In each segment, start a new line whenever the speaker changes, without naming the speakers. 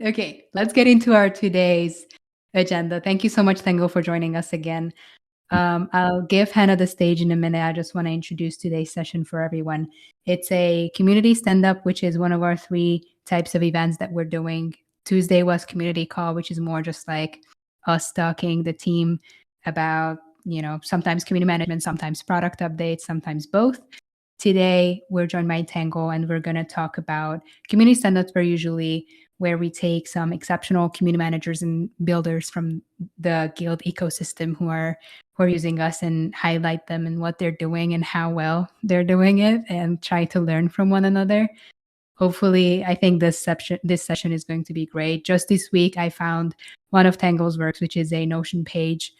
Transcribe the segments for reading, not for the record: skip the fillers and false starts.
Okay, let's get into our today's agenda. Thank you so much, Tango, for joining us again. I'll give Hannah the stage in a minute. I just want to introduce today's session for everyone. It's a community stand-up, which is one of our 3 types of events that we're doing. Tuesday was community call, which is more just like us talking the team about, sometimes community management, sometimes product updates, sometimes both. Today, we're joined by Tango, and we're going to talk about community stand-ups are usually where we take some exceptional community managers and builders from the Guild ecosystem who are using us and highlight them and what they're doing and how well they're doing it and try to learn from one another. Hopefully, I think this session is going to be great. Just this week, I found one of Tango's works, which is a Notion page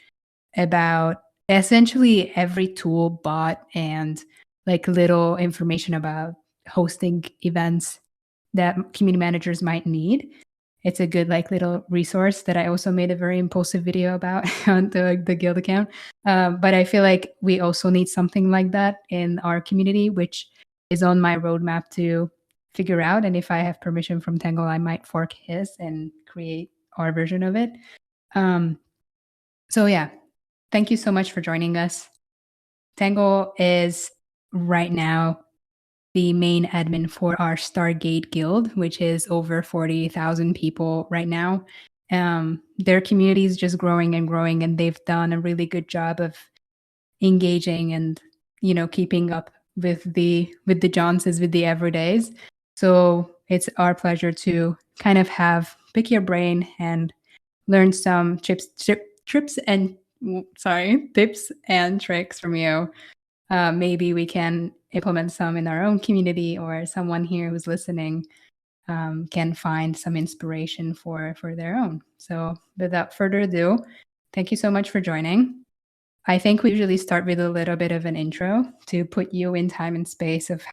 about essentially every tool, bot, and like little information about hosting events that community managers might need. It's a good like little resource that I also made a very impulsive video about on the Guild account. But I feel like we also need something like that in our community, which is on my roadmap to figure out. And if I have permission from Tango, I might fork his and create our version of it. So yeah, thank you so much for joining us. Tango is right now the main admin for our Stargate Guild, which is over 40,000 people right now. Their community is just growing and growing, and they've done a really good job of engaging and keeping up with the Joneses, with the everydays. So it's our pleasure to kind of pick your brain and learn some tips and tricks from you. Maybe we can implement some in our own community, or someone here who's listening can find some inspiration for their own. So without further ado, thank you so much for joining. I think we usually start with a little bit of an intro to put you in time and space of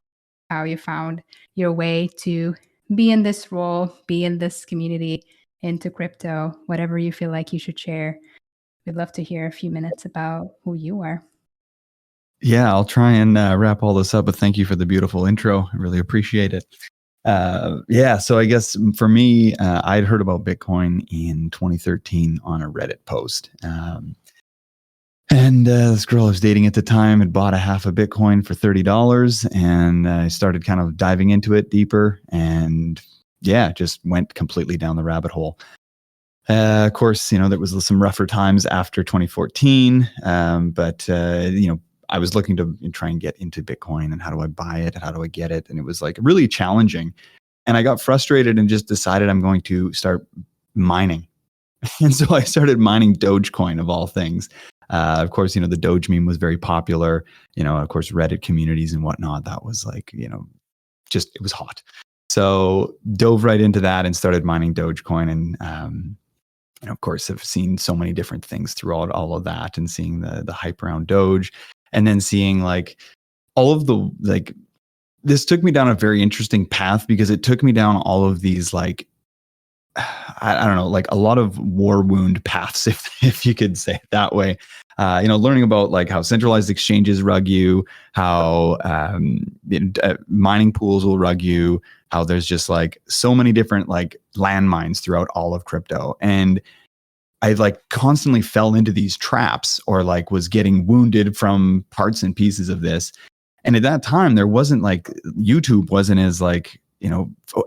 how you found your way to be in this role, be in this community, into crypto, whatever you feel like you should share. We'd love to hear a few minutes about who you are.
Yeah, I'll try and wrap all this up, but thank you for the beautiful intro. I really appreciate it. So I guess for me, I'd heard about Bitcoin in 2013 on a Reddit post. And this girl I was dating at the time had bought a half a Bitcoin for $30, and I started kind of diving into it deeper, and just went completely down the rabbit hole. Of course, there was some rougher times after 2014, but I was looking to try and get into Bitcoin, and how do I buy it? How do I get it? And it was like really challenging. And I got frustrated and just decided I'm going to start mining. And so I started mining Dogecoin of all things. Of course, the Doge meme was very popular. Of course, Reddit communities and whatnot. That was like, it was hot. So dove right into that and started mining Dogecoin. And of course, I've seen so many different things throughout all of that, and seeing the hype around Doge. And then seeing like all of the this took me down a very interesting path, because it took me down all of these I don't know, like a lot of war wound paths, if you could say it that way. Learning about like how centralized exchanges rug you, how mining pools will rug you, how there's just like so many different like landmines throughout all of crypto. And I like constantly fell into these traps, or like was getting wounded from parts and pieces of this. And at that time, there wasn't like YouTube wasn't as like,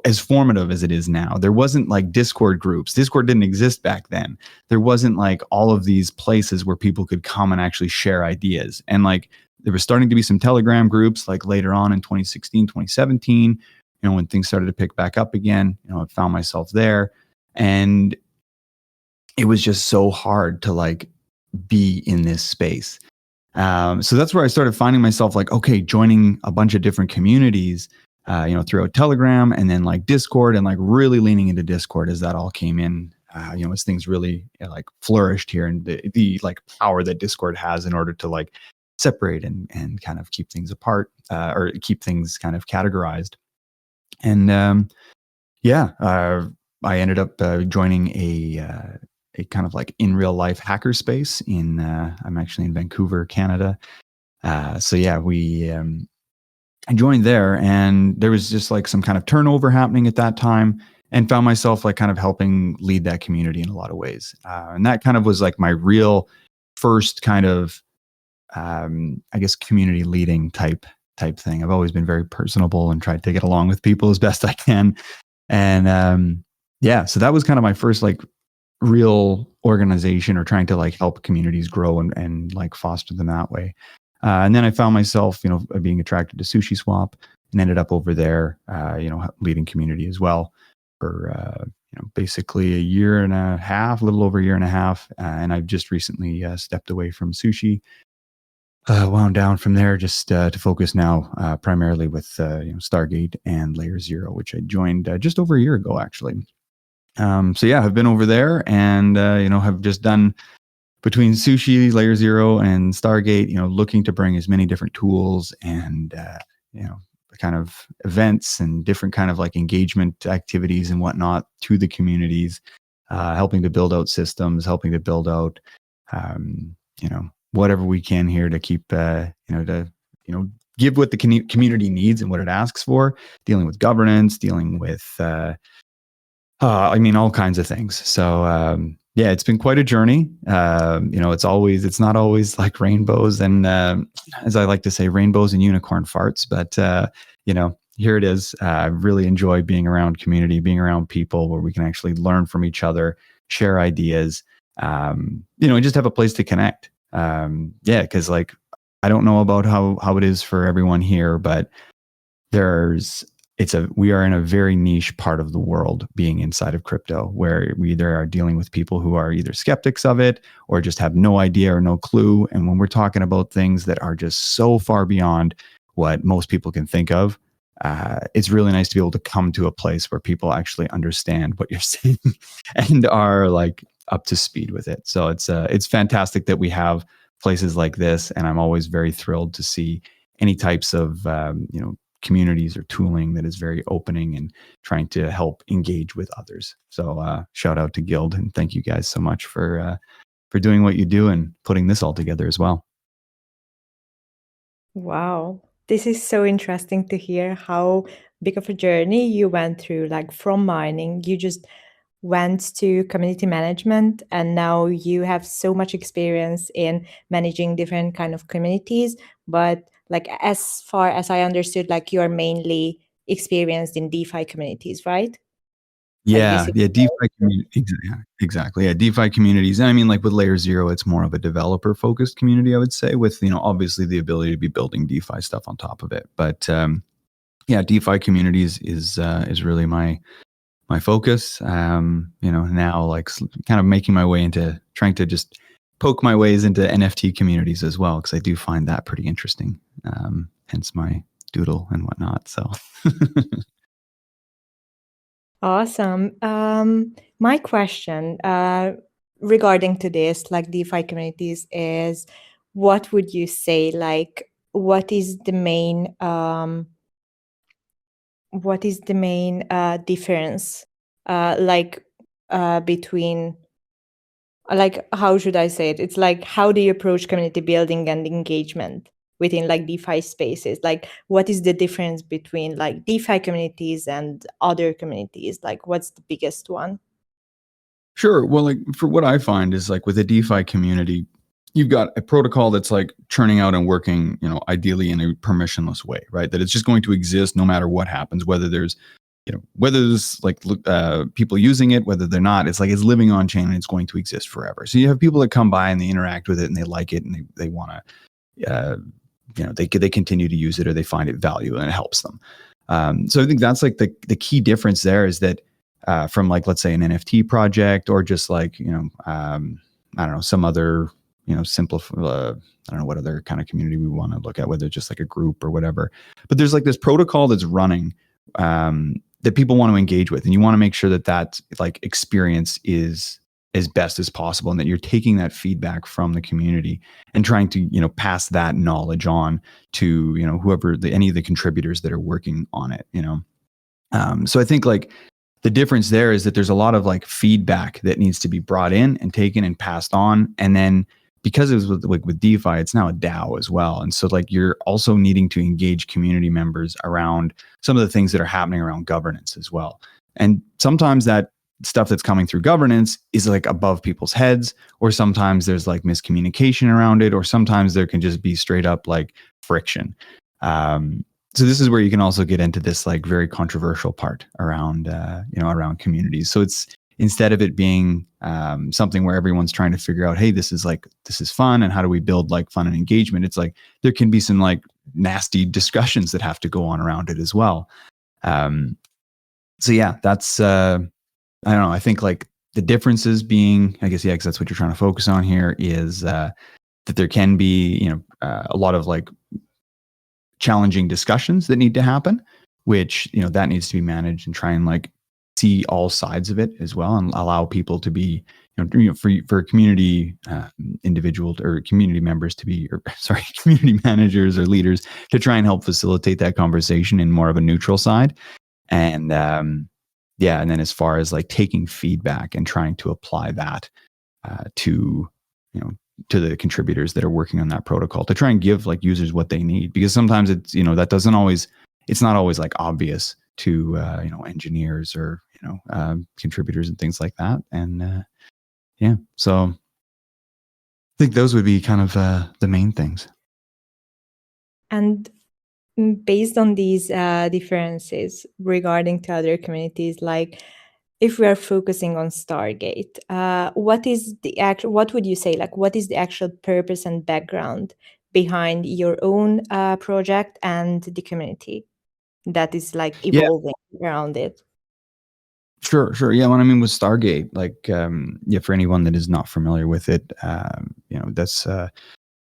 as formative as it is now. There wasn't like Discord groups. Discord didn't exist back then. There wasn't like all of these places where people could come and actually share ideas. And like there was starting to be some Telegram groups like later on in 2016, 2017, when things started to pick back up again, I found myself there. And it was just so hard to like be in this space. So that's where I started finding myself like, okay, joining a bunch of different communities, throughout Telegram, and then like Discord, and like really leaning into Discord as that all came in, as things really like flourished here, and the like power that Discord has in order to like separate and kind of keep things apart, or keep things kind of categorized. And I ended up joining a kind of like in real life hacker space I'm actually in Vancouver, Canada. I joined there, and there was just like some kind of turnover happening at that time. and found myself like kind of helping lead that community in a lot of ways. And that kind of was like my real first kind of, I guess, community leading type thing. I've always been very personable and tried to get along with people as best I can. And yeah, so that was kind of my first like real organization, or trying to like help communities grow and like foster them that way. And then I found myself, being attracted to Sushi Swap, and ended up over there, leading community as well for, basically a year and a half, a little over a year and a half. And I've just recently stepped away from sushi, wound down from there, just to focus now primarily with Stargate and Layer Zero, which I joined just over a year ago, actually. So yeah, I've been over there, and have just done between sushi, Layer Zero, and Stargate, looking to bring as many different tools and kind of events and different kind of like engagement activities and whatnot to the communities, helping to build out systems, helping to build out, whatever we can here to keep, give what the community needs and what it asks for, dealing with governance, dealing with, all kinds of things. So, yeah, it's been quite a journey. It's not always like rainbows and, as I like to say, rainbows and unicorn farts, but, here it is. I really enjoy being around community, being around people where we can actually learn from each other, share ideas, and just have a place to connect. Yeah, because like, I don't know about how it is for everyone here, but we are in a very niche part of the world, being inside of crypto, where we either are dealing with people who are either skeptics of it or just have no idea or no clue. And when we're talking about things that are just so far beyond what most people can think of, it's really nice to be able to come to a place where people actually understand what you're saying and are like up to speed with it. So it's fantastic that we have places like this, and I'm always very thrilled to see any types of communities or tooling that is very opening and trying to help engage with others. So shout out to Guild, and thank you guys so much for doing what you do and putting this all together as well.
Wow. This is so interesting to hear how big of a journey you went through. Like from mining, you just went to community management, and now you have so much experience in managing different kind of communities. But like as far as I understood, like you are mainly experienced in DeFi communities, right? Like this
Yeah,
is
yeah, DeFi community, exactly. Yeah, DeFi communities. And I mean, like with Layer Zero, it's more of a developer focused community, I would say, with obviously the ability to be building DeFi stuff on top of it. But yeah, DeFi communities is really my focus. Now like kind of making my way into trying to just poke my ways into NFT communities as well, because I do find that pretty interesting. Hence my doodle and whatnot. So.
awesome. My question regarding to this, like DeFi communities, is what would you say? Like, what is the main difference, between, like, how should I say it? It's like, how do you approach community building and engagement within like DeFi spaces? Like, what is the difference between like DeFi communities and other communities? Like, what's the biggest one?
Sure. Well, like for what I find is like with a DeFi community, you've got a protocol that's like churning out and working, ideally in a permissionless way, right? That it's just going to exist no matter what happens, whether there's like people using it, whether they're not. It's like it's living on chain and it's going to exist forever. So you have people that come by and they interact with it and they like it and they want to, they continue to use it, or they find it valuable and it helps them. So I think that's like the key difference there is that from like, let's say an NFT project, or just like, I don't know, some other, simplify, I don't know what other kind of community we want to look at, whether it's just like a group or whatever. But there's like this protocol that's running that people want to engage with, and you want to make sure that like experience is as best as possible, and that you're taking that feedback from the community and trying to pass that knowledge on to whoever any of the contributors that are working on it. So I think like the difference there is that there's a lot of like feedback that needs to be brought in and taken and passed on, and then because it was with DeFi, it's now a DAO as well. And so like you're also needing to engage community members around some of the things that are happening around governance as well. And sometimes that stuff that's coming through governance is like above people's heads, or sometimes there's like miscommunication around it, or sometimes there can just be straight up like friction. So this is where you can also get into this like very controversial part around, around communities. So it's, instead of it being something where everyone's trying to figure out, hey, this is fun, and how do we build like fun and engagement? It's like there can be some like nasty discussions that have to go on around it as well. So yeah, that's I don't know. I think like the differences being, I guess, yeah, because that's what you're trying to focus on here, is that there can be, a lot of like challenging discussions that need to happen, which, that needs to be managed, and try and like see all sides of it as well, and allow people to be, for community individuals or community members to be, or sorry, community managers or leaders to try and help facilitate that conversation in more of a neutral side. And and then as far as like taking feedback and trying to apply that to the contributors that are working on that protocol, to try and give like users what they need, because sometimes it's, that doesn't always, it's not always like obvious to engineers or contributors and things like that. And so I think those would be kind of the main things.
And based on these differences regarding to other communities, like if we are focusing on Stargate, what would you say, like what is the actual purpose and background behind your own project and the community that is like evolving around it?
Sure. Yeah. What I mean with Stargate, like, for anyone that is not familiar with it, that's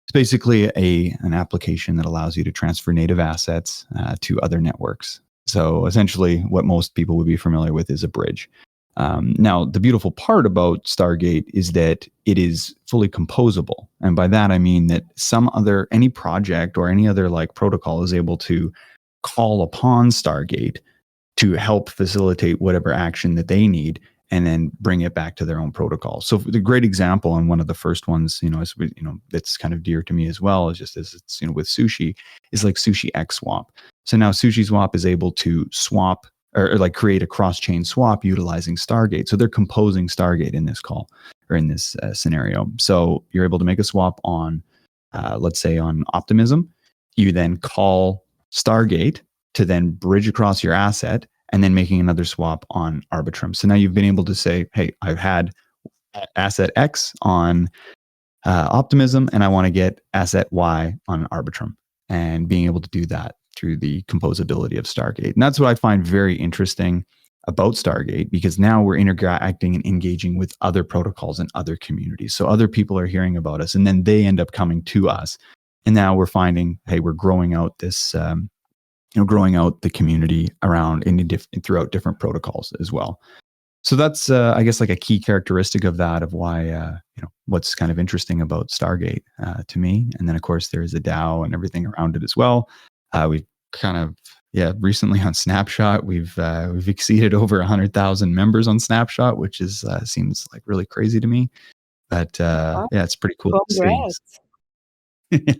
it's basically an application that allows you to transfer native assets to other networks. So essentially, what most people would be familiar with is a bridge. Now, the beautiful part about Stargate is that it is fully composable, and by that I mean that any project or any other like protocol is able to call upon Stargate to help facilitate whatever action that they need, and then bring it back to their own protocol. So the great example, and one of the first ones, that's kind of dear to me as well, is just as it's, with Sushi, is like Sushi X Swap. So now Sushi Swap is able to swap or like create a cross-chain swap utilizing Stargate. So they're composing Stargate in this call, or in this scenario. So you're able to make a swap on, let's say on Optimism. You then call Stargate to then bridge across your asset, and then making another swap on Arbitrum. So now you've been able to say, hey, I've had asset X on Optimism, and I want to get asset Y on Arbitrum, and being able to do that through the composability of Stargate. And that's what I find very interesting about Stargate, because now we're interacting and engaging with other protocols and other communities. So other people are hearing about us, and then they end up coming to us. And now we're finding, hey, we're growing out this, growing out the community around throughout different protocols as well. So that's, I guess, like a key characteristic of that, of why, what's kind of interesting about Stargate to me. And then, of course, there's a DAO and everything around it as well. We've kind of, recently on Snapshot, we've exceeded over 100,000 members on Snapshot, which is seems like really crazy to me. But it's pretty cool to see.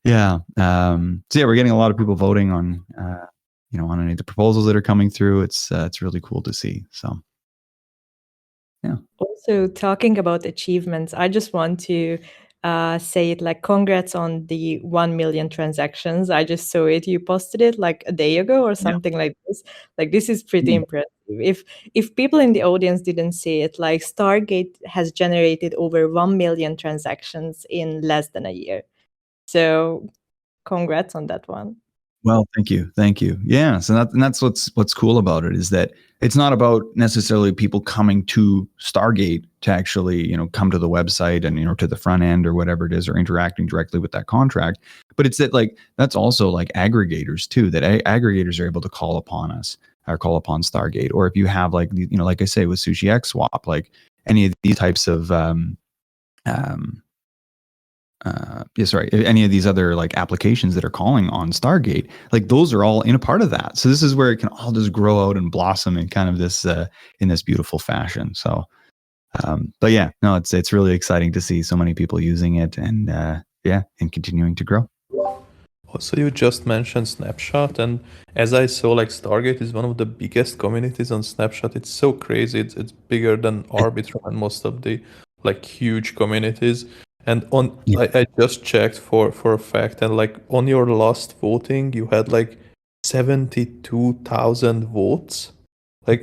Yeah. So we're getting a lot of people voting on, on any of the proposals that are coming through. It's really cool to see. So, yeah.
Also, talking about achievements, I just want to say it, like, congrats on the 1 million transactions. I just saw it. You posted it like a day ago or something like this. Like, this is pretty impressive. If people in the audience didn't see it, like, Stargate has generated over 1 million transactions in less than a year. So congrats on that one.
Well, thank you. Yeah. So that's what's cool about it, is that it's not about necessarily people coming to Stargate to actually, come to the website and, to the front end or whatever it is, or interacting directly with that contract. But it's that, like, that's also like aggregators too, that aggregators are able to call upon us, or call upon Stargate. Or if you have, like, like I say with Sushi X Swap, like any of these types of, any of these other like applications that are calling on Stargate, like those are all in a part of that. So this is where it can all just grow out and blossom in kind of this in this beautiful fashion. So, but yeah, no, it's really exciting to see so many people using it, and and continuing to grow.
So you just mentioned Snapchat, and as I saw, like Stargate is one of the biggest communities on Snapchat. It's so crazy. It's bigger than Arbitrum and most of the like huge communities. And on
Yeah.
I just checked for a fact, and like on your last voting, you had like 72,000 votes. Like,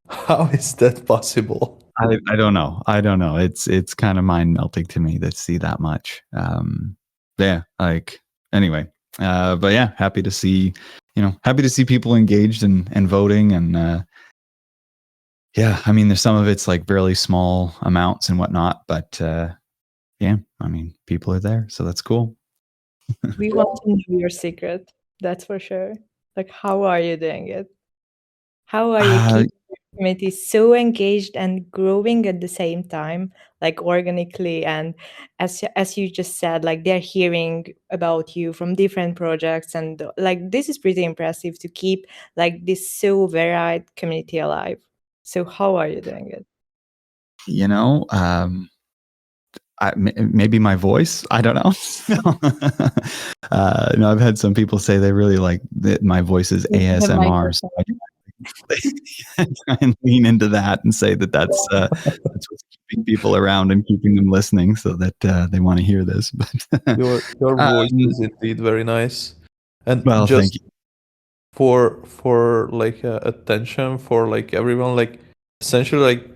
how is that possible?
I don't know. I don't know. It's kind of mind melting to me to see that much. Yeah, like anyway. But yeah, happy to see, happy to see people engaged and voting. And yeah, I mean, there's some of it's like barely small amounts and whatnot, but yeah, I mean, people are there, so that's cool.
We want to know your secret. That's for sure. Like, how are you doing it? How are you keeping your community so engaged and growing at the same time, like organically? And as you just said, like they're hearing about you from different projects, and like this is pretty impressive to keep like this so varied community alive. So how are you doing it?
You know, maybe my voice. I don't know. No, I've had some people say they really like that my voice is ASMR. So I try and lean into that and say that's what's keeping people around and keeping them listening, so that they want to hear this. But
Your voice is indeed very nice, and
well,
just
thank you.
for like attention for like everyone, like essentially like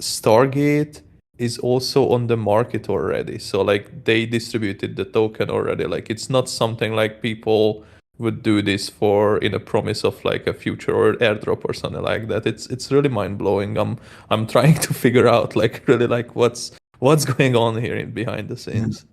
Stargate is also on the market already, so like they distributed the token already. Like it's not something like people would do this for in a promise of like a future or airdrop or something like that. It's really mind-blowing. I'm trying to figure out like really like what's going on here in behind the scenes.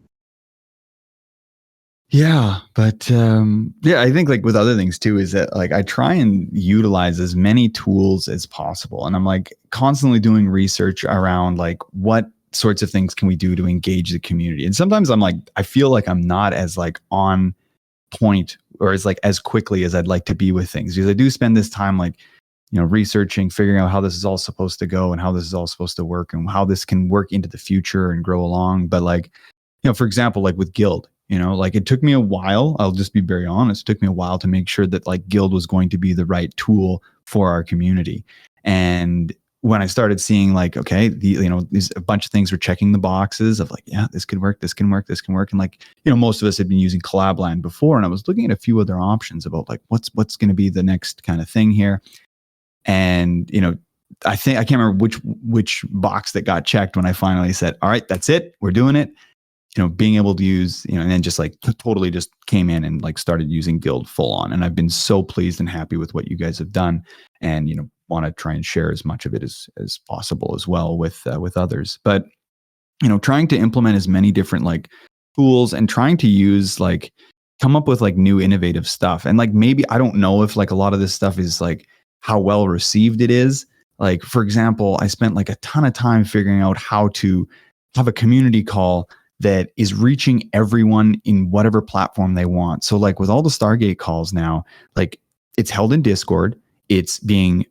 Yeah, but yeah, I think like with other things too is that like I try and utilize as many tools as possible, and I'm like constantly doing research around like what sorts of things can we do to engage the community. And sometimes I'm like I feel like I'm not as like on point or as quickly as I'd like to be with things, because I do spend this time like researching, figuring out how this is all supposed to go and how this is all supposed to work and how this can work into the future and grow along. But like for example, like with Guild, like it took me a while. I'll just be very honest. It took me a while to make sure that like Guild was going to be the right tool for our community. And when I started seeing like, okay, these a bunch of things were checking the boxes of like, yeah, this could work, this can work, this can work. And like, most of us had been using Collabland before, and I was looking at a few other options about like, what's going to be the next kind of thing here. And, I can't remember which box that got checked when I finally said, all right, that's it. We're doing it. Being able to use, and then just like totally just came in and like started using Guild full on. And I've been so pleased and happy with what you guys have done, and, want to try and share as much of it as possible as well with others. But, trying to implement as many different like tools and trying to use like, come up with like new innovative stuff. And like, maybe, I don't know if like a lot of this stuff is like how well received it is. Like, for example, I spent like a ton of time figuring out how to have a community call that is reaching everyone in whatever platform they want. So like with all the Stargate calls now, like it's held in Discord. It's being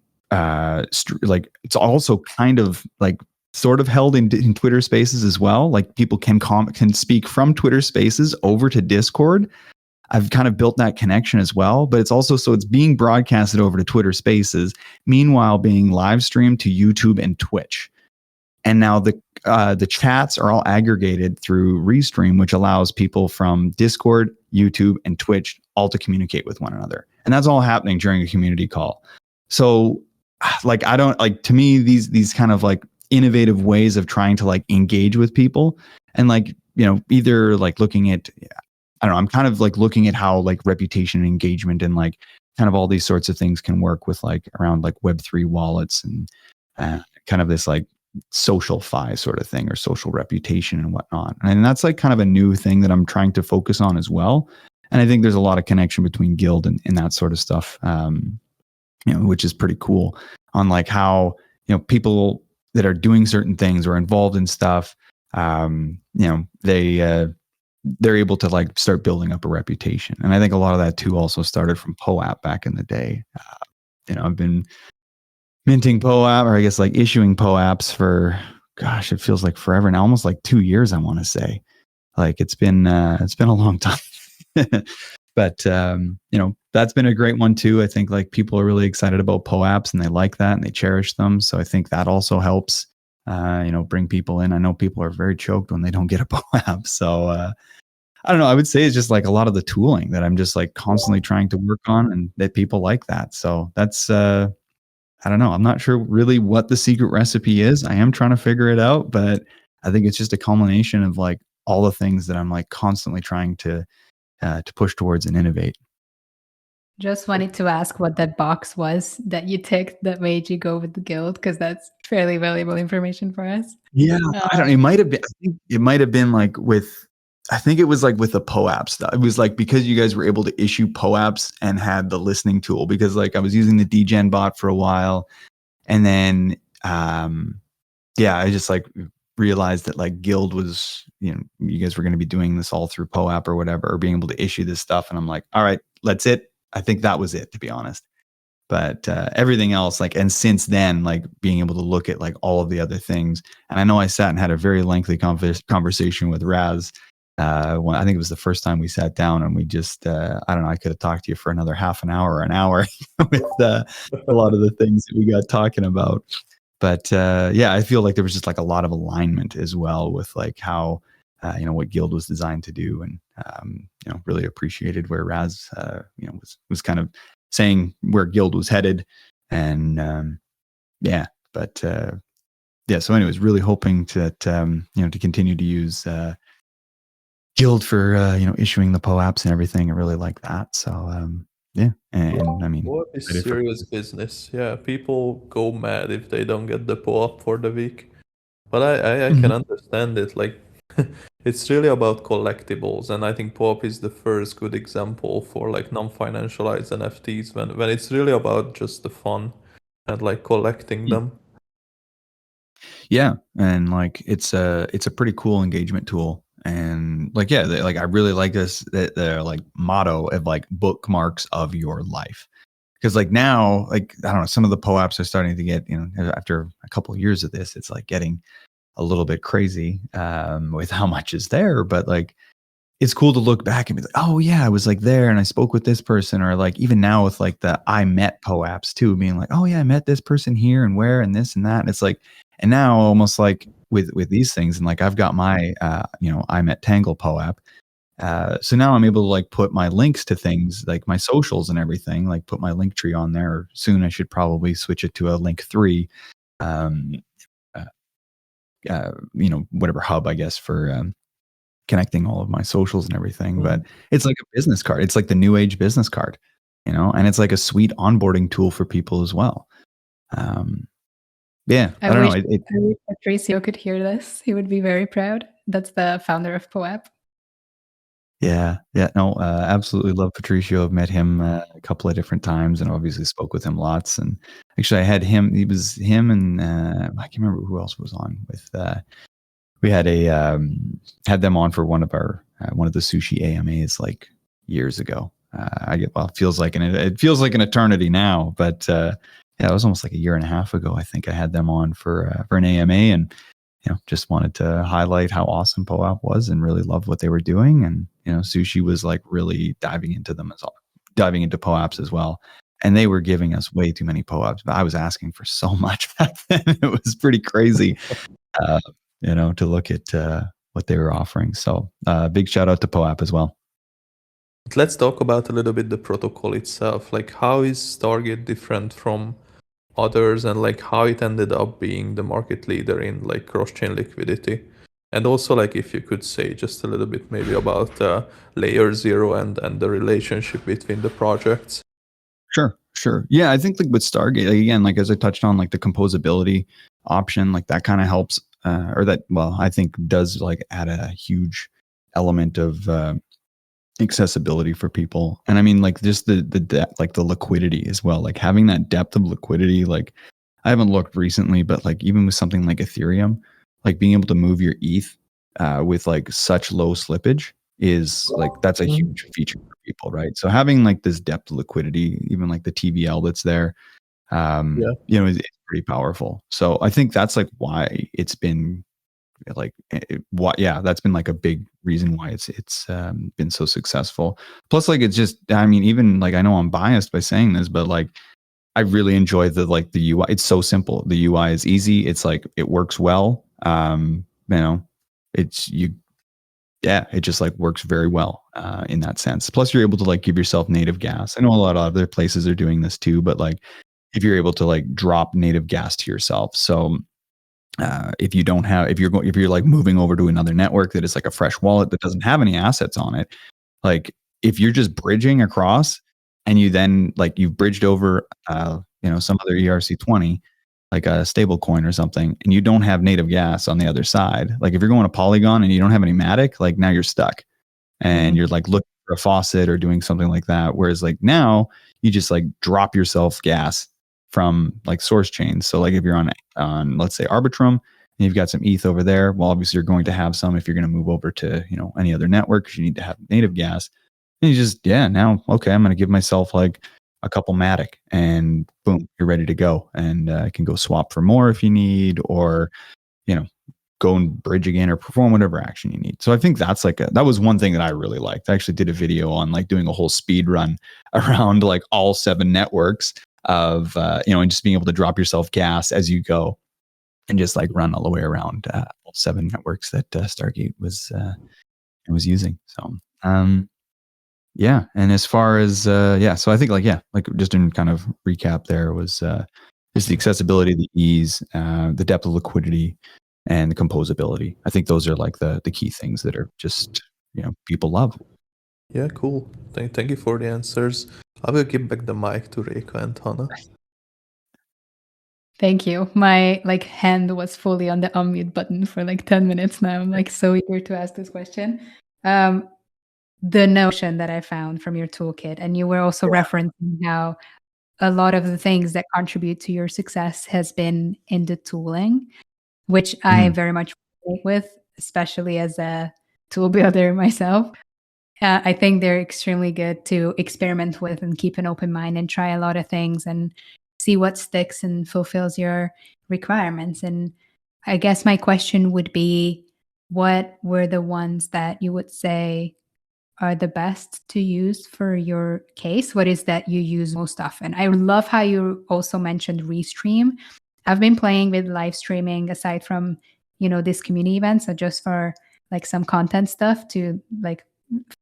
like it's also kind of like sort of held in Twitter Spaces as well. Like people can speak from Twitter Spaces over to Discord. I've kind of built that connection as well, but it's also so it's being broadcasted over to Twitter Spaces, meanwhile being live streamed to YouTube and Twitch. And now the chats are all aggregated through Restream, which allows people from Discord, YouTube, and Twitch all to communicate with one another. And that's all happening during a community call. So like, I don't like, to me, these kind of like innovative ways of trying to like engage with people and like, either like looking at, I don't know, I'm kind of like looking at how like reputation and engagement and like kind of all these sorts of things can work with like around like Web3 wallets and kind of this like social fi sort of thing or social reputation and whatnot. And that's like kind of a new thing that I'm trying to focus on as well. And I think there's a lot of connection between Guild and that sort of stuff, which is pretty cool on like how, people that are doing certain things or involved in stuff, they're able to like start building up a reputation. And I think a lot of that too also started from POAP back in the day. I've been minting POAP, or I guess like issuing POAPs for, gosh, it feels like forever now, almost like 2 years, I want to say. Like it's been a long time. But that's been a great one too. I think like people are really excited about POAPs and they like that and they cherish them. So I think that also helps, bring people in. I know people are very choked when they don't get a POAP. So I don't know. I would say it's just like a lot of the tooling that I'm just like constantly trying to work on, and that people like that. So that's I don't know. I'm not sure really what the secret recipe is. I am trying to figure it out, but I think it's just a culmination of like all the things that I'm like constantly trying to push towards and innovate.
Just wanted to ask what that box was that you ticked that made you go with the guild, because that's fairly valuable information for us.
Yeah, I don't. It might have been. I think it might have been like with. I think it was like with the POAP stuff. It was like because you guys were able to issue POAPs and had the listening tool. Because like I was using the DGen bot for a while, and then I just like realized that like Guild was, you guys were going to be doing this all through POAP or whatever, or being able to issue this stuff, and I'm like, all right, that's it. I think that was it, to be honest. But everything else, like, and since then, like being able to look at like all of the other things, and I know I sat and had a very lengthy conversation with Raz. When I think it was the first time we sat down, and we just, I don't know, I could have talked to you for another half an hour or an hour with a lot of the things that we got talking about. But I feel like there was just like a lot of alignment as well with like how, what Guild was designed to do, and really appreciated where Raz, was kind of saying where Guild was headed, and so anyways, really hoping that to continue to use Guild for issuing the POAPs and everything. I really like that. So and I mean,
What is serious business? Yeah, people go mad if they don't get the POAP for the week. But I can understand it. Like, it's really about collectibles, and I think POAP is the first good example for like non-financialized NFTs when it's really about just the fun and like collecting them.
Yeah, and like it's a pretty cool engagement tool, and like like I really like this the like motto of like bookmarks of your life, because like now, like I don't know, some of the POAPs are starting to get, after a couple of years of this, it's like getting a little bit crazy with how much is there, but like it's cool to look back and be like, oh yeah, I was like there and I spoke with this person, or like even now with like the I met POAPs too, being like, oh yeah, I met this person here and where and this and that. And it's like, and now almost like with these things, and like I've got my I met Tangle POAP. So now I'm able to like put my links to things like my socials and everything, like put my link tree on there. Soon I should probably switch it to a link 3. Whatever hub, I guess, for connecting all of my socials and everything. But it's like a business card. It's like the new age business card, and it's like a sweet onboarding tool for people as well. I don't know.
I wish Patricio could hear this. He would be very proud. That's the founder of POAP.
Yeah. No, absolutely love Patricio. I've met him a couple of different times, and obviously spoke with him lots. And actually, I had him. It was him, and I can't remember who else was on with. We had had them on for one of the sushi AMAs like years ago. It feels like an eternity now, but it was almost like a year and a half ago. I think I had them on for an AMA, and just wanted to highlight how awesome POAP was, and really loved what they were doing. And Sushi was like really diving into POAPs as well. And they were giving us way too many POAPs, but I was asking for so much back then. It was pretty crazy, to look at what they were offering. So big shout out to POAP as well.
Let's talk about a little bit the protocol itself. Like, how is Stargate different from others, and like how it ended up being the market leader in like cross-chain liquidity? And also, like, if you could say just a little bit maybe about layer 0 and the relationship between the projects.
Sure. Yeah, I think like with Stargate, like, again, like as I touched on, like the composability option, like that kind of helps, I think does like add a huge element of accessibility for people. And I mean, like just the depth, like the liquidity as well, like having that depth of liquidity. Like I haven't looked recently, but like even with something like Ethereum, like being able to move your ETH with like such low slippage is like, that's a huge feature for people, right? So having like this depth of liquidity, even like the TVL that's there, is pretty powerful. So I think that's like why it's been that's been like a big reason why it's been so successful. Plus, like, it's just, I mean, even like, I know I'm biased by saying this, but like, I really enjoy the UI. It's so simple. The UI is easy. It's like, it works well. It just like works very well in that sense. Plus, you're able to like give yourself native gas. I know a lot of other places are doing this too, but like, if you're able to like drop native gas to yourself, so if you're like moving over to another network that is like a fresh wallet that doesn't have any assets on it, like if you're just bridging across and you then like you've bridged over some other ERC20, like a stable coin or something, and you don't have native gas on the other side, like if you're going to Polygon and you don't have any Matic, like now you're stuck and you're like looking for a faucet or doing something like that. Whereas like now you just like drop yourself gas from like source chains. So like if you're on let's say Arbitrum and you've got some ETH over there, well, obviously you're going to have some if you're going to move over to, any other network, because you need to have native gas. And you just, now, okay, I'm going to give myself like a couple Matic and boom, you're ready to go. And I can go swap for more if you need, or, go and bridge again or perform whatever action you need. So I think that's like that was one thing that I really liked. I actually did a video on like doing a whole speed run around like all 7 networks of, and just being able to drop yourself gas as you go and just like run all the way around all 7 networks that Stargate was using. So, yeah. And as far as, so I think like just in kind of recap there was just the accessibility, the ease, the depth of liquidity, and the composability. I think those are like the key things that are just, people love.
Yeah, cool. Thank you for the answers. I will give back the mic to Reika and Hannah.
Thank you. My like hand was fully on the unmute button for like 10 minutes now. I'm like so eager to ask this question. The notion that I found from your toolkit, and you were also referencing how a lot of the things that contribute to your success has been in the tooling, which I very much relate with, especially as a tool builder myself. I think they're extremely good to experiment with and keep an open mind and try a lot of things and see what sticks and fulfills your requirements. And I guess my question would be, what were the ones that you would say are the best to use for your case? What is that you use most often? I love how you also mentioned Restream. I've been playing with live streaming aside from, this community events, so just for like some content stuff to like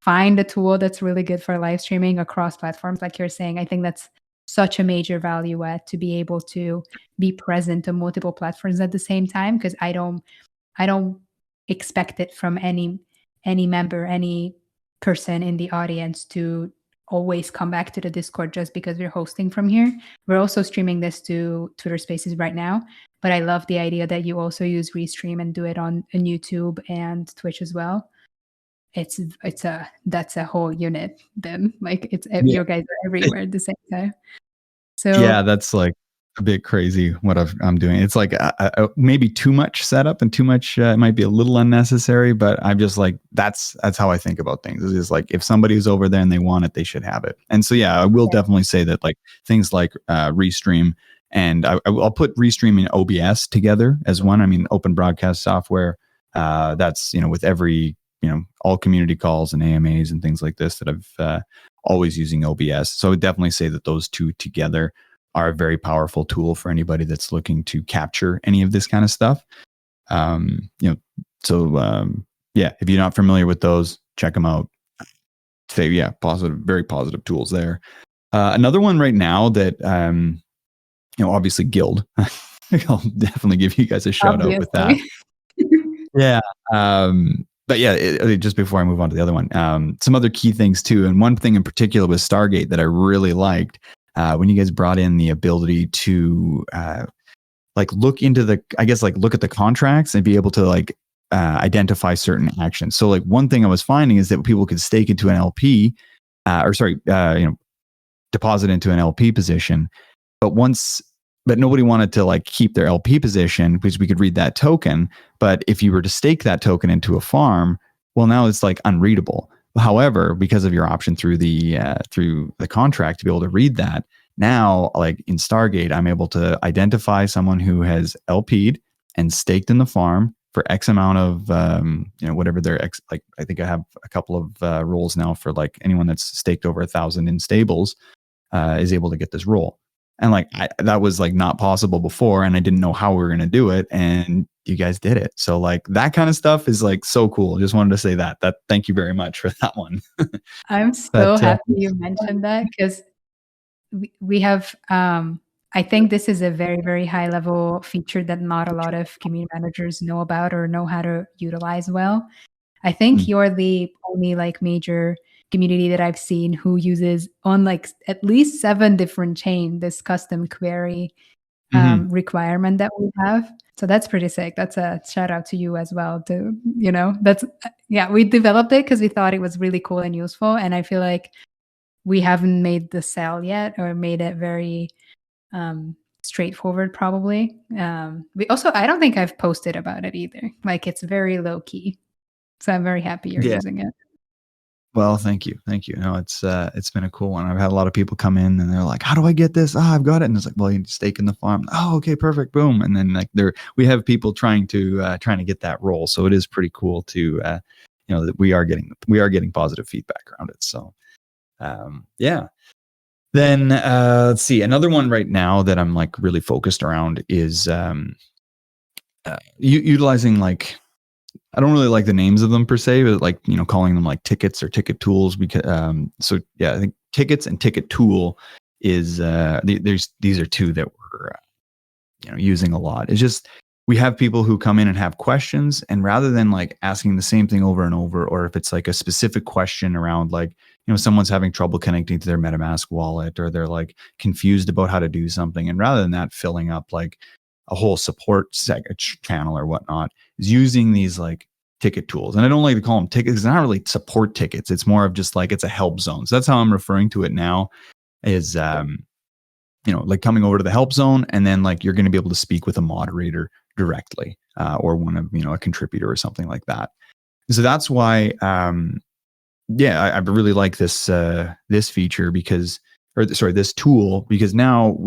find a tool that's really good for live streaming across platforms. Like you're saying, I think that's such a major value add to be able to be present on multiple platforms at the same time, because I don't expect it from any member, any person in the audience to always come back to the Discord just because we're hosting from here. We're also streaming this to Twitter Spaces right now, but I love the idea that you also use Restream and do it on YouTube and Twitch as well. That's a whole unit then. Like your guys are everywhere at the same time. So
yeah, that's like a bit crazy what I'm doing. It's like maybe too much setup and too much. It might be a little unnecessary, but I'm just like that's how I think about things. It's just like if somebody's over there and they want it, they should have it. And so I will definitely say that like things like Restream, and I'll put Restream and OBS together as one. I mean, open broadcast software. That's with every all community calls and AMAs and things like this that I've always using OBS. So I would definitely say that those two together are a very powerful tool for anybody that's looking to capture any of this kind of stuff. If you're not familiar with those, check them out. Very positive tools there. Another one right now that, obviously Guild. I'll definitely give you guys a shout out with that. Yeah. But just before I move on to the other one, some other key things too. And one thing in particular was Stargate that I really liked. When you guys brought in the ability to look at the contracts and be able to identify certain actions. So like one thing I was finding is that people could stake into an LP, deposit into an LP position, but nobody wanted to keep their LP position because we could read that token. But if you were to stake that token into a farm, well, now it's unreadable. However, because of your option through the contract to be able to read that, now in Stargate, I'm able to identify someone who has LP'd and staked in the farm, for X amount of, whatever their X, like, I think I have a couple of roles now for like anyone that's staked over 1,000 in stables is able to get this role. And like, that was like not possible before, and I didn't know how we were going to do it. And you guys did it. So like that kind of stuff is like so cool. Just wanted to say that thank you very much for that one.
I'm so happy you mentioned that, because we have, I think this is a very, very high level feature that not a lot of community managers know about or know how to utilize well. I think you're the only like major community that I've seen who uses on like at least 7 different chain this custom query requirement that we have. So that's pretty sick. That's a shout out to you as well. To that's we developed it because we thought it was really cool and useful, and I feel like we haven't made the sell yet or made it very straightforward. Probably. We also, I don't think I've posted about it either. Like it's very low key. So I'm very happy you're using it.
Well, thank you. No, it's been a cool one. I've had a lot of people come in and they're like, "How do I get this? I've got it." And it's like, "Well, you stake in the farm." "Oh, okay, perfect. Boom." And then like we have people trying to get that role. So it is pretty cool to that we are getting positive feedback around it. So yeah. Then let's see. Another one right now that I'm like really focused around is utilizing like, I don't really like the names of them per se, but like, calling them like tickets or ticket tools, because so yeah, I think tickets and ticket tool is these are two that we're using a lot. It's just, we have people who come in and have questions, and rather than like asking the same thing over and over, or if it's like a specific question around like, someone's having trouble connecting to their MetaMask wallet, or they're like confused about how to do something, and rather than that filling up like a whole support channel or whatnot, is using these like ticket tools. And I don't like to call them tickets. It's not really support tickets. It's more of just like, it's a help zone. So that's how I'm referring to it now, is, like coming over to the help zone, and then like you're going to be able to speak with a moderator directly, or one of, a contributor or something like that. So that's why, I really like this, this feature this tool, because now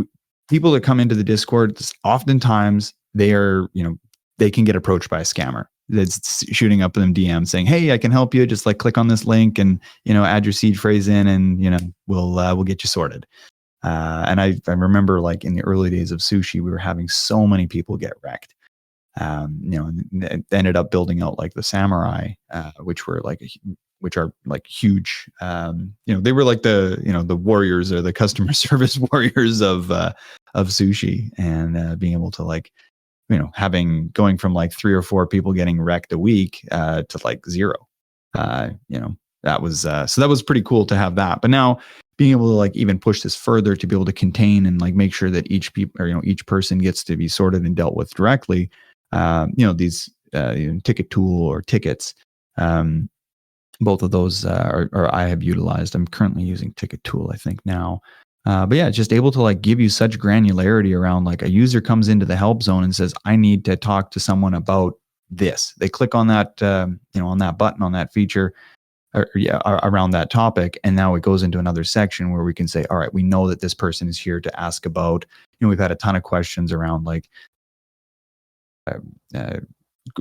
people that come into the Discord, oftentimes they are, they can get approached by a scammer that's shooting up them DMs saying, "Hey, I can help you. Just like click on this link and, add your seed phrase in, and, we'll get you sorted." And I remember like in the early days of Sushi, we were having so many people get wrecked. It ended up building out like the Samurai, which are like huge. They were like the warriors, or the customer service warriors of Sushi, and being able to like, going from like 3 or 4 people getting wrecked a week to like 0. That was so that was pretty cool to have that. But now being able to like even push this further to be able to contain and like make sure that each person gets to be sorted and dealt with directly. These ticket tool or tickets. Both of those are I have utilized. I'm currently using ticket tool, I think now. But yeah, just able to like give you such granularity around like a user comes into the help zone and says, "I need to talk to someone about this." They click on that, on that button, on that feature, around that topic. And now it goes into another section where we can say, all right, we know that this person is here to ask about, we've had a ton of questions around like,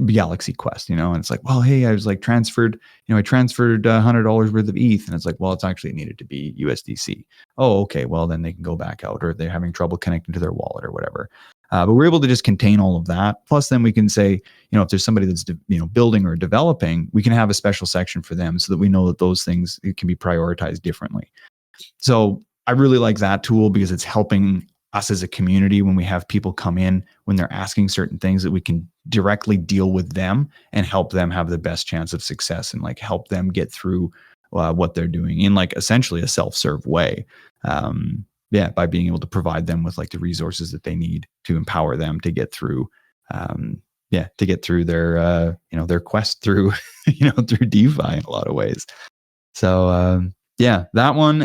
Galaxy Quest, and it's like, well, hey, I was like transferred $100 worth of ETH, and it's like, well, it's actually needed to be USDC. Oh, okay, well then they can go back out, or they're having trouble connecting to their wallet or whatever. But we're able to just contain all of that. Plus, then we can say, if there's somebody that's building or developing, we can have a special section for them, so that we know that those things can be prioritized differently. So I really like that tool, because it's helping us as a community when we have people come in, when they're asking certain things, that we can directly deal with them and help them have the best chance of success, and like help them get through what they're doing in like essentially a self-serve way. By being able to provide them with like the resources that they need to empower them to get through, their, their quest through, through DeFi in a lot of ways. So, that one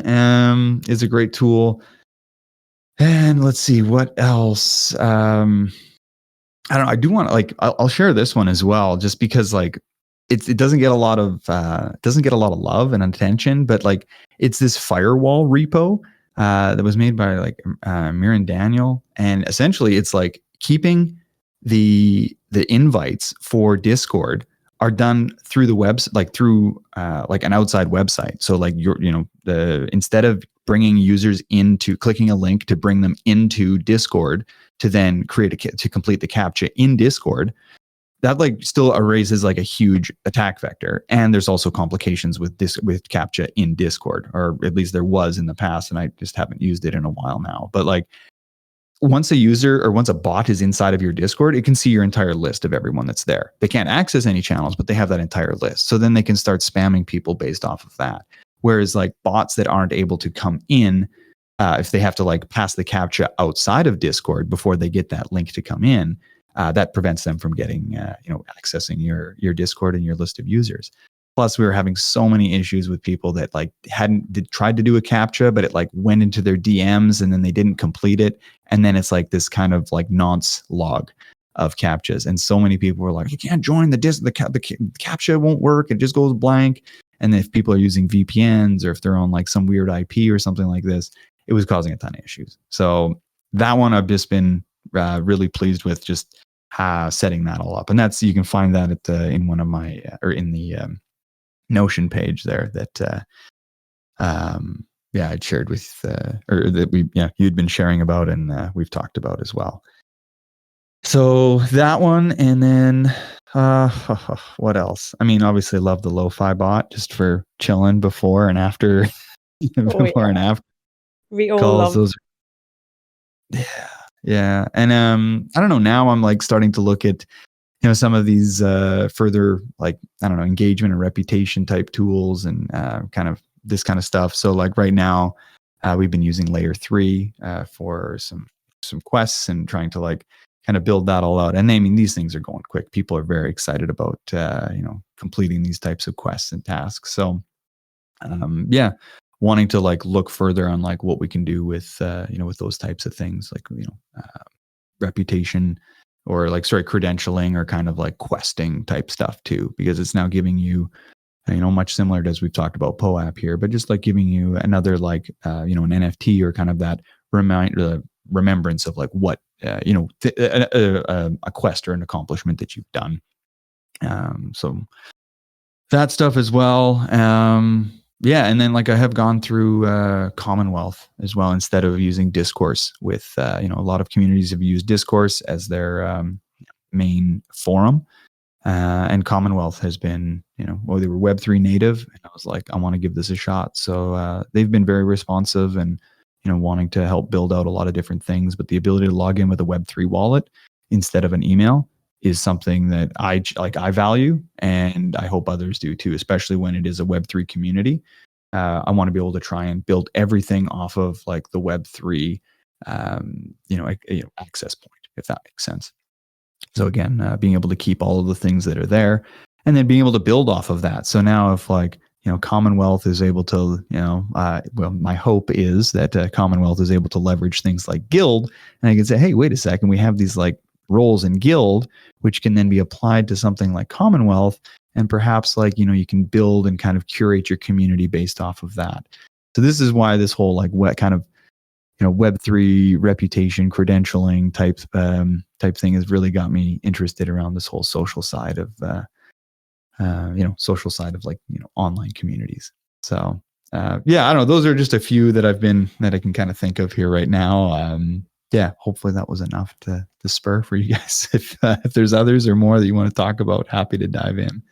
is a great tool. And let's see what else. I don't know. I do want to like, I'll share this one as well, just because like it doesn't get a lot of love and attention, but like it's this firewall repo that was made by like Mir and Daniel, and essentially it's like keeping the invites for Discord are done through the website, like through like an outside website. So like instead of bringing users into clicking a link to bring them into Discord to then to complete the CAPTCHA in Discord, that like still raises like a huge attack vector. And there's also complications with CAPTCHA in Discord, or at least there was in the past, and I just haven't used it in a while now. But like, once a user or once a bot is inside of your Discord, it can see your entire list of everyone that's there. They can't access any channels, but they have that entire list. So then they can start spamming people based off of that. Whereas like bots that aren't able to come in, if they have to like pass the CAPTCHA outside of Discord before they get that link to come in, that prevents them from getting, accessing your Discord and your list of users. Plus, we were having so many issues with people that like tried to do a CAPTCHA, but it like went into their DMs and then they didn't complete it. And then it's like this kind of like nonce log of CAPTCHAs. And so many people were like, you can't join the CAPTCHA won't work. It just goes blank. And if people are using VPNs or if they're on like some weird IP or something like this, it was causing a ton of issues. So that one I've just been really pleased with, just setting that all up. And you can find that in one of my, or in the Notion page there that I'd shared with or that you'd been sharing about, and we've talked about as well. So that one, and then what else? I mean, obviously love the lo-fi bot just for chilling before and after and after
we all
calls.
love
yeah. And I don't know, now I'm like starting to look at some of these further, like, I don't know, engagement and reputation type tools and kind of this kind of stuff. So like right now, we've been using Layer 3 for some quests and trying to like kind of build that all out. And I mean, these things are going quick. People are very excited about, completing these types of quests and tasks. So wanting to like look further on like what we can do with, with those types of things, like, reputation, or like, credentialing, or kind of like questing type stuff too, because it's now giving you, much similar to, as we've talked about POAP here, but just like giving you another like, an NFT, or kind of that remembrance of like what, a quest or an accomplishment that you've done. So that stuff as well. And then like I have gone through Commonwealth as well, instead of using Discourse with, a lot of communities have used Discourse as their main forum. And Commonwealth has been, they were Web3 native, and I was like, I want to give this a shot. So they've been very responsive and, wanting to help build out a lot of different things. But the ability to log in with a Web3 wallet instead of an email is something that I value, and I hope others do too, especially when it is a Web3 community. I want to be able to try and build everything off of like the Web3, access point, if that makes sense. So again, being able to keep all of the things that are there, and then being able to build off of that. So now if like, Commonwealth is able to, my hope is that Commonwealth is able to leverage things like Guild, and I can say, hey, wait a second, we have these like roles in Guild, which can then be applied to something like Commonwealth, and perhaps like, you can build and kind of curate your community based off of that. So this is why this whole like what kind of, Web3 reputation credentialing type thing has really got me interested around this whole social side of, like, online communities. So I don't know. Those are just a few that I can kind of think of here right now. Hopefully that was enough to spur for you guys. If there's others or more that you want to talk about, happy to dive in.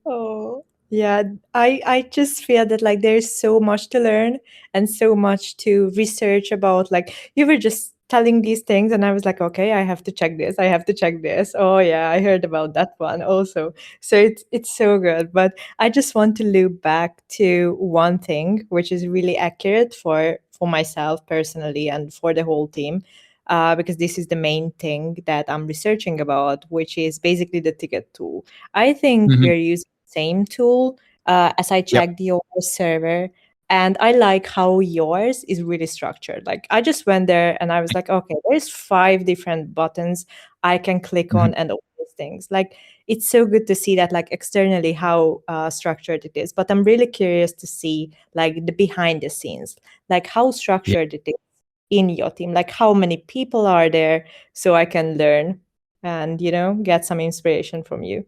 Oh, yeah. I just feel that like there's so much to learn and so much to research about. Like you were just telling these things and I was like, okay, I have to check this. I have to check this. Oh yeah, I heard about that one also. So it's so good. But I just want to loop back to one thing which is really accurate for myself personally and for the whole team. Because this is the main thing that I'm researching about, which is basically the ticket tool. I think we're using same tool as I checked your server, and I like how yours is really structured. Like I just went there and I was like, okay, there's 5 different buttons I can click on and all these things. Like it's so good to see that like externally how structured it is. But I'm really curious to see like the behind the scenes, like how structured it is in your team, like how many people are there, so I can learn and, you know, get some inspiration from you.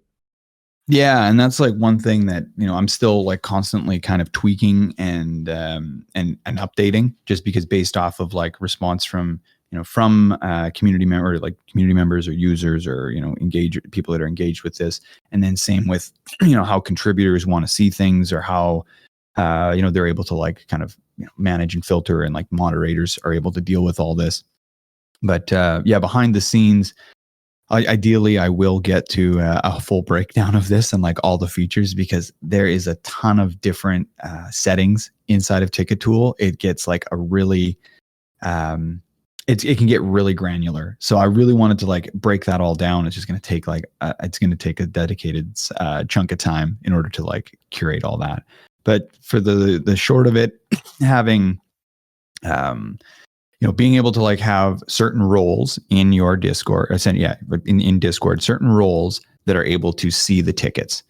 Yeah, and that's like one thing that, you know, I'm still like constantly kind of tweaking and updating, just because based off of like response from, you know, from community members or users, or, you know, people that are engaged with this, and then same with, you know, how contributors want to see things, or how you know, they're able to like kind of, you know, manage and filter, and like moderators are able to deal with all this. But yeah, behind the scenes, ideally, I will get to a full breakdown of this and like all the features, because there is a ton of different settings inside of Ticket Tool. It gets like a really, it can get really granular. So I really wanted to like break that all down. It's just going to take like it's going to take a dedicated chunk of time in order to like curate all that. But for the short of it, having you know, being able to like have certain roles in your Discord, in Discord, certain roles that are able to see the tickets.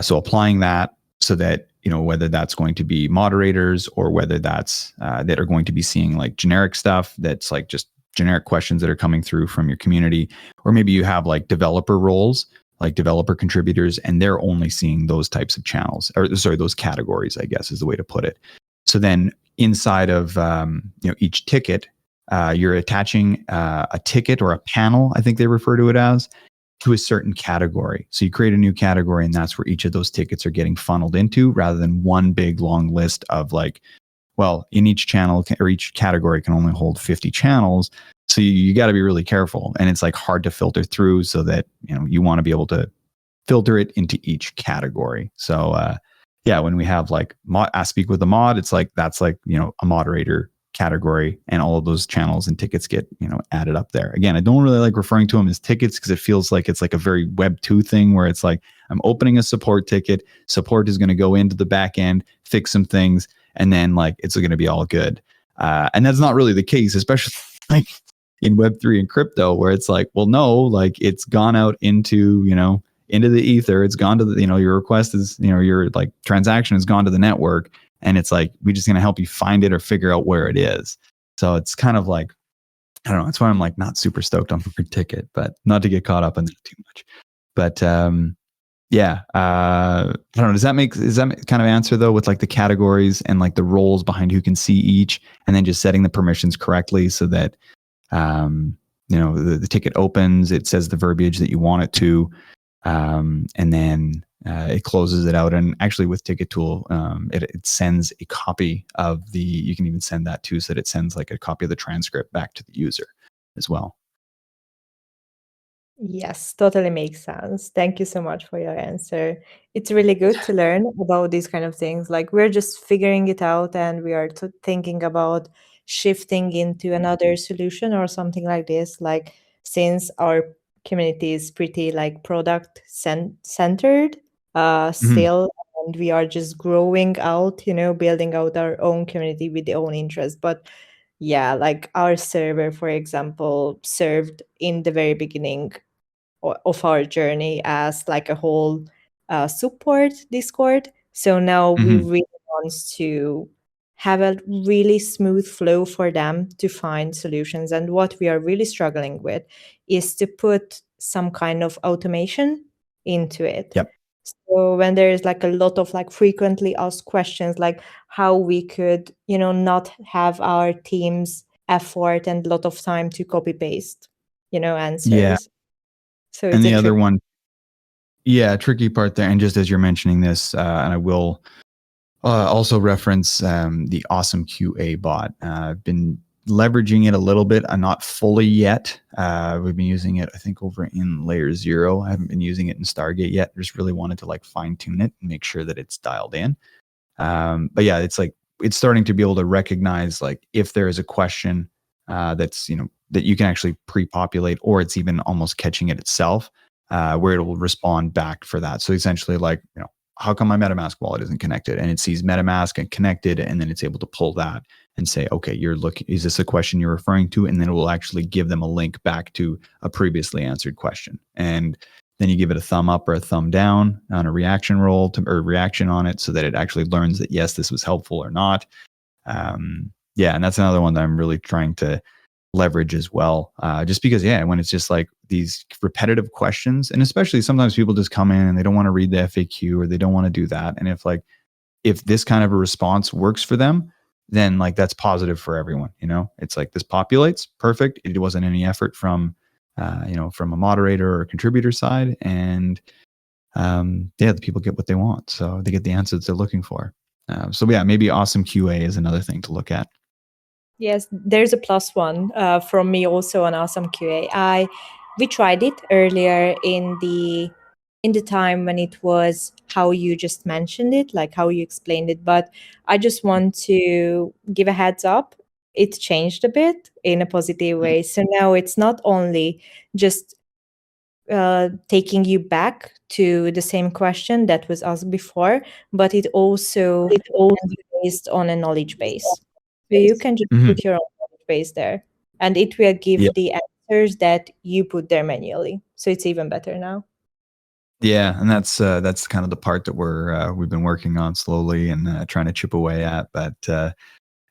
So applying that so that, you know, whether that's going to be moderators, or whether that's that are going to be seeing like generic stuff that's like just generic questions that are coming through from your community, or maybe you have like developer roles, like developer contributors, and they're only seeing those types of channels, or sorry, those categories, I guess is the way to put it. So then inside of you know, each ticket, you're attaching a ticket or a panel, I think they refer to it as, to a certain category. So you create a new category, and that's where each of those tickets are getting funneled into, rather than one big long list of like, well, in each channel or each category can only hold 50 channels. So you got to be really careful, and it's like hard to filter through, so that, you know, you want to be able to filter it into each category. So yeah, when we have like speak with a mod, it's like, that's like, you know, a moderator category, and all of those channels and tickets get, you know, added up there. Again, I don't really like referring to them as tickets, because it feels like it's like a very Web 2 thing, where it's like, I'm opening a support ticket, support is going to go into the back end, fix some things, and then like it's going to be all good. And that's not really the case, especially like in Web3 and crypto, where it's like, well, no, like it's gone out into, you know, into the ether. It's gone to the, you know, your request is, you know, your like transaction has gone to the network, and it's like, we're just going to help you find it or figure out where it is. So it's kind of like, I don't know. That's why I'm like not super stoked on the ticket, but not to get caught up in that too much. But yeah, I don't know. Does that kind of answer though, with like the categories and like the roles behind who can see each, and then just setting the permissions correctly, so that you know, the ticket opens, it says the verbiage that you want it to, and then it closes it out. And actually with Ticket Tool, it sends a copy of you can even send that too, so that it sends like a copy of the transcript back to the user as well.
Yes, totally makes sense. Thank you so much for your answer. It's really good to learn about these kind of things. Like, we're just figuring it out, and we are thinking about shifting into another solution or something like this. Like, since our community is pretty like product centered still, and we are just growing out, you know, building out our own community with the own interest. But yeah, like our server, for example, served in the very beginning of our journey as like a whole support Discord. So now we really want to have a really smooth flow for them to find solutions. And what we are really struggling with is to put some kind of automation into it.
Yep.
So when there is like a lot of like frequently asked questions, like how we could, you know, not have our team's effort and a lot of time to copy paste, you know, answers.
Yeah.
So
and the other one, tricky part there. And just as you're mentioning this, and I will also reference the awesome QA bot. I've been leveraging it a little bit, not fully yet. We've been using it, I think, over in layer 0. I haven't been using it in Stargate yet. Just really wanted to like fine tune it and make sure that it's dialed in. But yeah, it's like, it's starting to be able to recognize like if there is a question that's, you know, that you can actually pre-populate, or it's even almost catching it itself, where it will respond back for that. So essentially, like, you know, how come my MetaMask wallet isn't connected? And it sees MetaMask and connected, and then it's able to pull that and say, okay, is this a question you're referring to? And then it will actually give them a link back to a previously answered question. And then you give it a thumb up or a thumb down on a reaction roll or reaction on it, so that it actually learns that, yes, this was helpful or not. Yeah, and that's another one that I'm really trying to leverage as well. Just because, when it's just like these repetitive questions, and especially sometimes people just come in and they don't want to read the FAQ or they don't want to do that. And if this kind of a response works for them, then like that's positive for everyone. It's like this populates perfect. It wasn't any effort from, from a moderator or contributor side, and the people get what they want, so they get the answers they're looking for. Maybe awesome QA is another thing to look at.
Yes, there's a plus one from me also on Awesome QA. We tried it earlier in the time when it was how you just mentioned it, like how you explained it. But I just want to give a heads up. It changed a bit in a positive way. So now it's not only just taking you back to the same question that was asked before, but it also can be based on a knowledge base. So you can just put your own knowledge base there, and it will give the answers that you put there manually. So it's even better now.
Yeah, and that's kind of the part that we've been working on slowly and trying to chip away at. But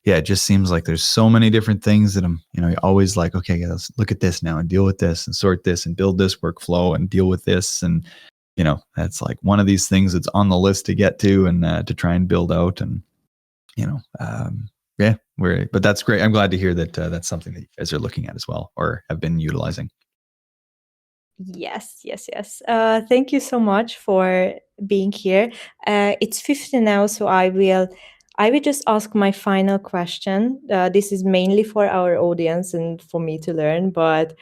it just seems like there's so many different things that I'm, you're always like, okay, let's look at this now and deal with this and sort this and build this workflow and deal with this. And, that's like one of these things that's on the list to get to and to try and build out. And, but that's great. I'm glad to hear that that's something that you guys are looking at as well or have been utilizing.
Yes. Thank you so much for being here. It's 50 now, so I will just ask my final question. This is mainly for our audience and for me to learn, but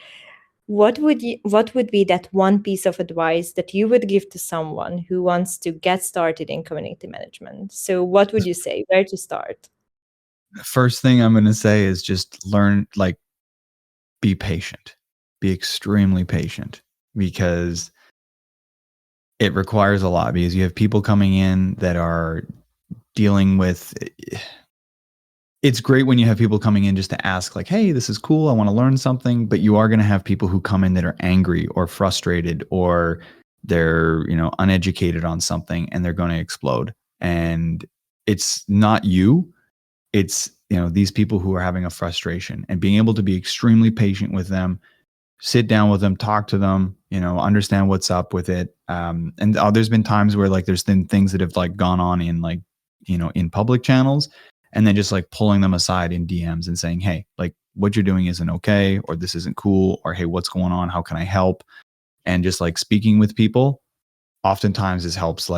what would be that one piece of advice that you would give to someone who wants to get started in community management? So what would you say? Where to start?
The first thing I'm going to say is just learn, be patient, be extremely patient, because it requires a lot, because you have people coming in that are dealing with. It's great when you have people coming in just to ask like, hey, this is cool, I want to learn something. But you are going to have people who come in that are angry or frustrated, or they're, uneducated on something, and they're going to explode. And it's not you. It's, these people who are having a frustration, and being able to be extremely patient with them, sit down with them, talk to them, understand what's up with it. And there's been times where there's been things that have gone on in in public channels, and then just pulling them aside in DMs and saying, hey, what you're doing isn't okay, or this isn't cool, or hey, what's going on? How can I help? And just speaking with people oftentimes this helps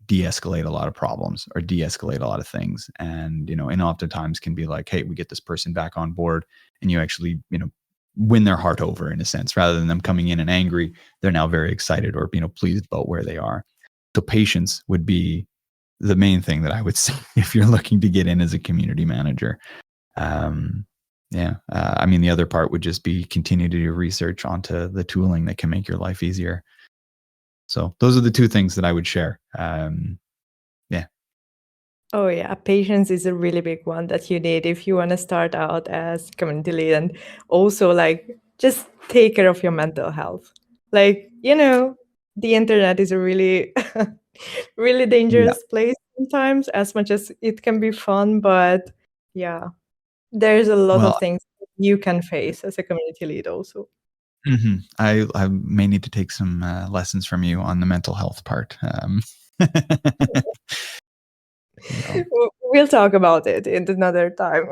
de-escalate a lot of problems or de-escalate a lot of things. And, and oftentimes can be hey, we get this person back on board, and you actually, win their heart over in a sense, rather than them coming in and angry. They're now very excited or, pleased about where they are. So patience would be the main thing that I would say if you're looking to get in as a community manager. The other part would just be continue to do research onto the tooling that can make your life easier. So those are the two things that I would share.
Oh yeah, patience is a really big one that you need if you want to start out as community lead, and also just take care of your mental health. The internet is a really really dangerous place sometimes, as much as it can be fun. But yeah, there's a lot of things you can face as a community lead also.
Mm-hmm. I may need to take some lessons from you on the mental health part.
We'll talk about it in another time.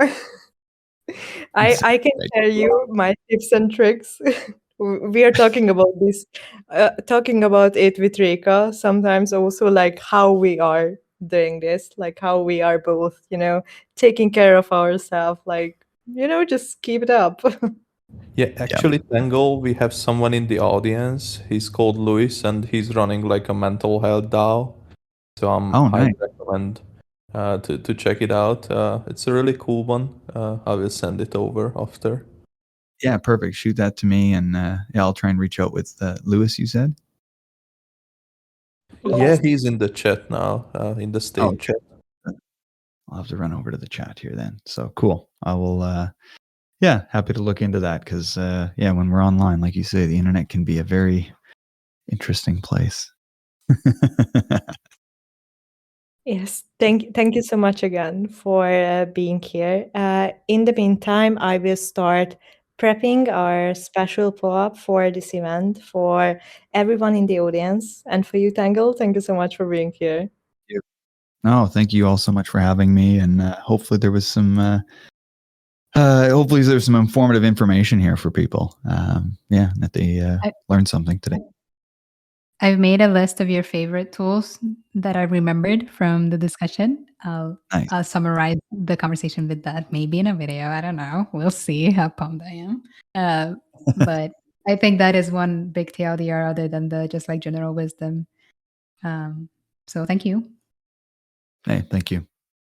I can tell you my tips and tricks. We are talking about this, talking about it with Reka. Sometimes also how we are doing this, how we are both, taking care of ourselves. Just keep it up.
Yeah, actually, Tango, we have someone in the audience. He's called Luis, and he's running a mental health DAO. So I highly recommend to check it out. It's a really cool one. I will send it over after.
Yeah, perfect. Shoot that to me, and I'll try and reach out with Luis, you said?
Yeah, he's in the chat now, in the stage chat.
I'll have to run over to the chat here then. So cool. I will, happy to look into that, because, when we're online, like you say, the internet can be a very interesting place.
Yes, thank you so much again for being here. In the meantime, I will start prepping our special pull-up for this event for everyone in the audience. And for you, Tangle, thank you so much for being here.
No, thank you all so much for having me. And hopefully there was some... hopefully there's some informative information here for people. That they learned something today.
I've made a list of your favorite tools that I remembered from the discussion.
Nice.
I'll summarize the conversation with that, maybe in a video. I don't know. We'll see how pumped I am. But I think that is one big TLDR other than the just like general wisdom. So thank you.
Hey, thank you.